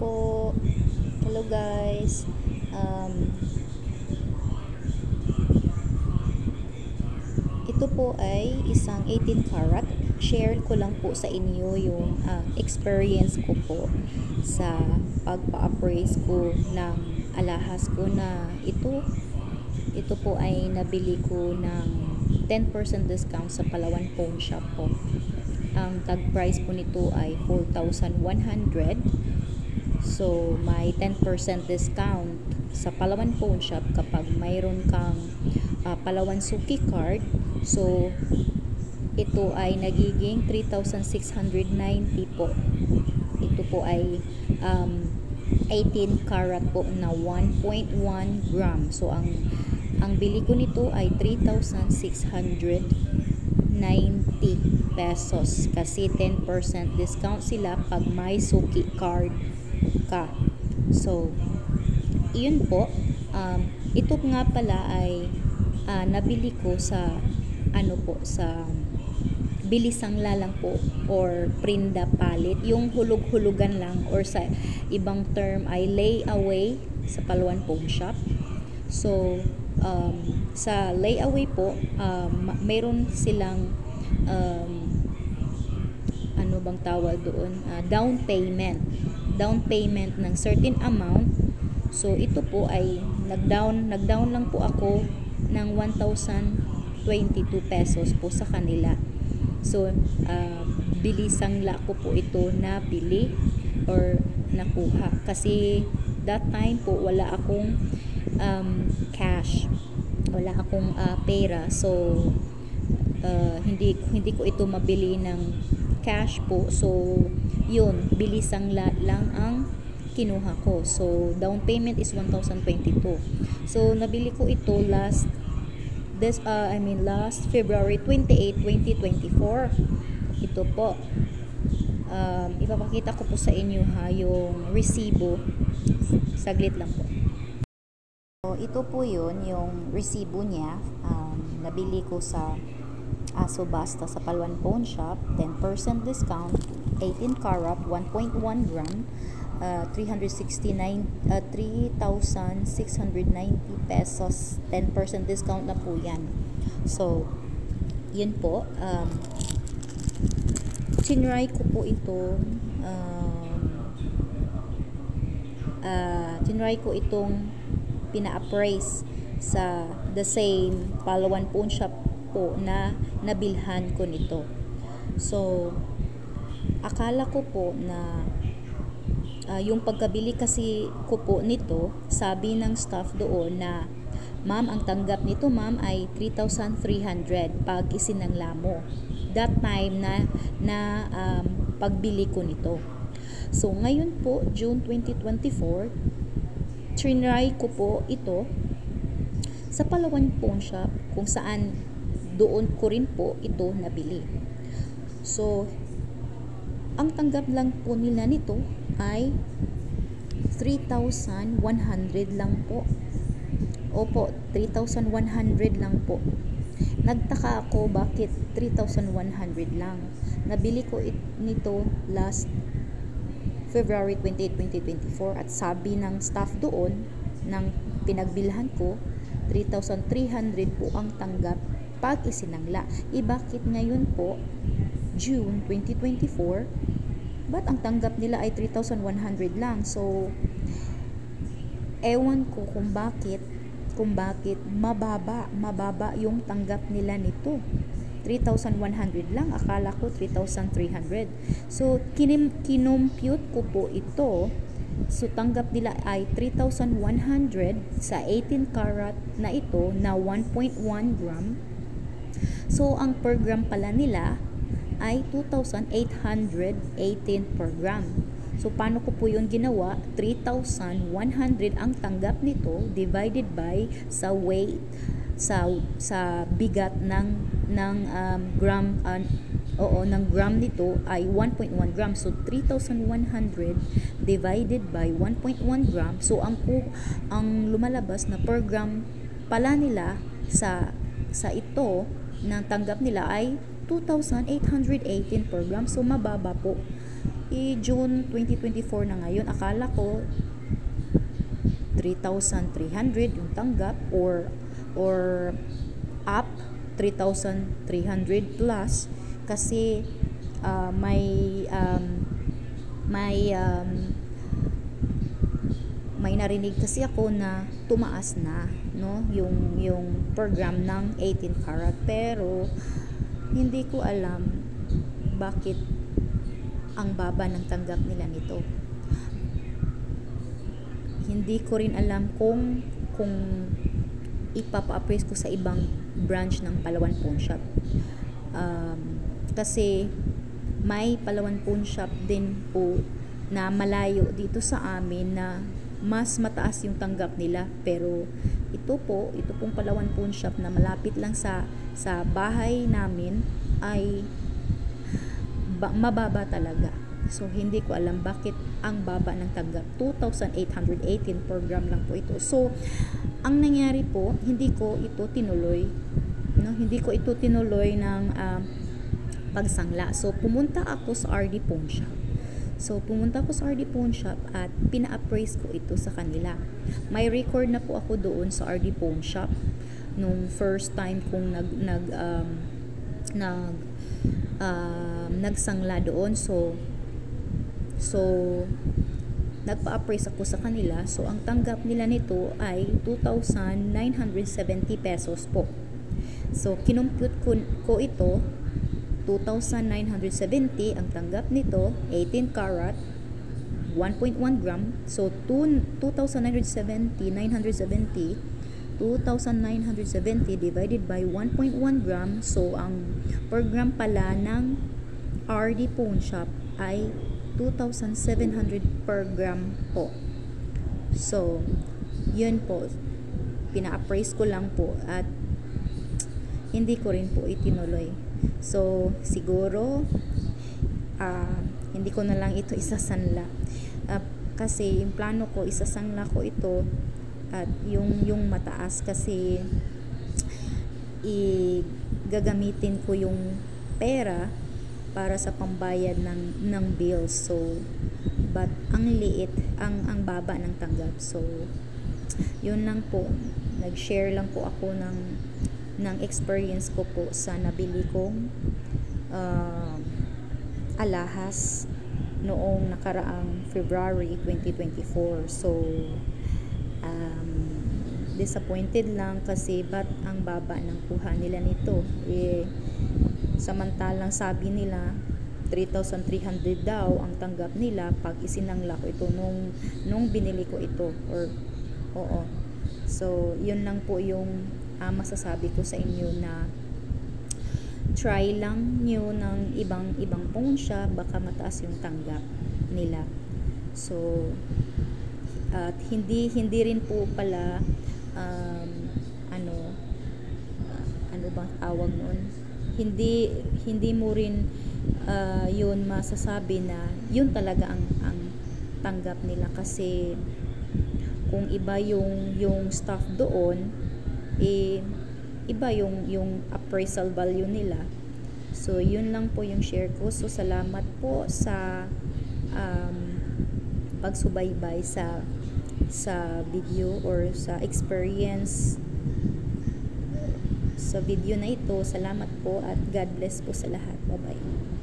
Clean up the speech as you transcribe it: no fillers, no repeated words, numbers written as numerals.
po. Hello guys. Ito po ay isang 18 karat. Share ko lang po sa inyo yung experience ko po sa pagpa-appraise ko ng alahas ko na ito. Ito po ay nabili ko ng 10% discount sa Palawan Pawn Shop po. Ang tag price po nito ay 4,100. So, may 10% discount sa Palawan Pawn Shop kapag mayroon kang Palawan Suki card. So, ito ay nagiging 3,690 po. Ito po ay 18 karat po na 1.1 gram. So, ang bili ko nito ay 3,690 pesos kasi 10% discount sila pag may Suki card ka. So, iyon po. Ito nga pala ay nabili ko sa sa bilisang lalang po or prinda palit. Yung hulog-hulugan lang or sa ibang term ay layaway sa Palawan Pawn Shop. So, sa layaway po, mayroon silang ano bang tawag doon? Down payment ng certain amount. So, ito po ay nag-down lang po ako ng 1,022 pesos po sa kanila. So, bilisang la ko po ito na bili or nakuha. Kasi that time po wala akong cash. Wala akong pera. So, hindi ko ito mabili ng cash po. So, yun, bilisang la lang ang kinuha ko. So, down payment is 1,022. So, nabili ko ito last February 28, 2024. Ito po. Ipapakita ko po sa inyo yung resibo. Saglit lang po. So, ito po yun, yung resibo niya. Nabili ko sa Subasta sa Palawan Pawn Shop. 10% discount. 18 karat, 1.1 gram. 3,690 pesos. 10% discount na po yan. So, yun po. Tinry ko po ito. Tinry ko itong pina-appraise sa the same Palawan Pawn Shop po na nabilhan ko nito. So, akala ko po na yung pagkabili kasi ko po nito, sabi ng staff doon na, ma'am, ang tanggap nito ma'am ay 3,300 pag isinangla mo. That time na pagbili ko nito. So, ngayon po, June 2024, trinry ko po ito sa Palawan Pawn Shop kung saan doon ko rin po ito nabili. So, ang tanggap lang po nila nito ay 3,100 lang po. Opo, 3,100 lang po. Nagtaka ako bakit 3,100 lang. Nabili ko nito last February 28, 2024 at sabi ng staff doon ng pinagbilhan ko 3,300 po ang tanggap pag isinangla. Bakit ngayon po June 2024, ba't ang tanggap nila ay 3,100 lang? So, ewan ko kung bakit mababa yung tanggap nila nito. 3,100 lang, akala ko 3,300. So, kinompute ko po ito. So, tanggap nila ay 3,100 sa 18 karat na ito na 1.1 gram. So, ang per gram pala nila ay 2,818 per gram. So, paano ko po yun ginawa? 3,100 ang tanggap nito divided by sa weight, sa bigat ng gram, ng gram nito ay 1.1 gram. So, 3,100 divided by 1.1 gram. So, ang lumalabas na per gram pala nila sa ng tanggap nila ay 2,818 per gram. So, mababa po. June 2024 na ngayon. Akala ko 3,300 yung tanggap or up 3,300 plus kasi may narinig kasi ako na tumaas na, no, yung program ng 18 karat, pero hindi ko alam bakit ang baba ng tanggap nila nito. Hindi ko rin alam kung ipapa-appraise ko sa ibang branch ng Palawan Pawn Shop. Kasi may Palawan Pawn Shop din po na malayo dito sa amin na mas mataas yung tanggap nila, pero ito pong Palawan Pawn Shop na malapit lang sa bahay namin ay mababa talaga. So hindi ko alam bakit ang baba ng tanggap. 2,818 per gram lang po ito. So ang nangyari po, hindi ko ito tinuloy ng pagsangla. So pumunta ako sa RD Pawn Shop. At pina-appraise ko ito sa kanila. May record na po ako doon sa RD Pawn Shop nung first time kong nagsangla doon. So nagpa-appraise ako sa kanila. So ang tanggap nila nito ay 2,970 pesos po. So kinumpute ko ito, 2,970 ang tanggap nito, 18 karat, 1.1 gram. So 2,970 divided by 1.1 gram. So ang per gram pala ng RD Pawn Shop ay 2,700 per gram po. So yun po, pina-appraise ko lang po at hindi ko rin po itinuloy. So siguro hindi ko na lang ito isasanla, kasi yung plano ko isasanla ko ito at yung mataas kasi gagamitin ko yung pera para sa pambayad ng bills. So but ang liit, ang baba ng tanggap. So yun lang po, nag-share lang po ako ng experience ko po sa nabili kong alahas noong nakaraang February 2024. So disappointed lang kasi ba't ang baba ng kuha nila nito, samantalang sabi nila 3,300 daw ang tanggap nila pag isinangla ko ito nung binili ko ito, or oo. So yun lang po yung masasabi ko sa inyo, na try lang nyo ng ibang pawn shop, baka mataas yung tanggap nila. So at hindi rin po pala ano bang tawag noon, hindi mo rin yun masasabi na yun talaga ang tanggap nila, kasi kung iba yung stuff doon, iba yung appraisal value nila. So yun lang po yung share ko. So salamat po sa pagsubaybay sa video or sa experience sa video na ito. Salamat po at God bless po sa lahat. Bye bye.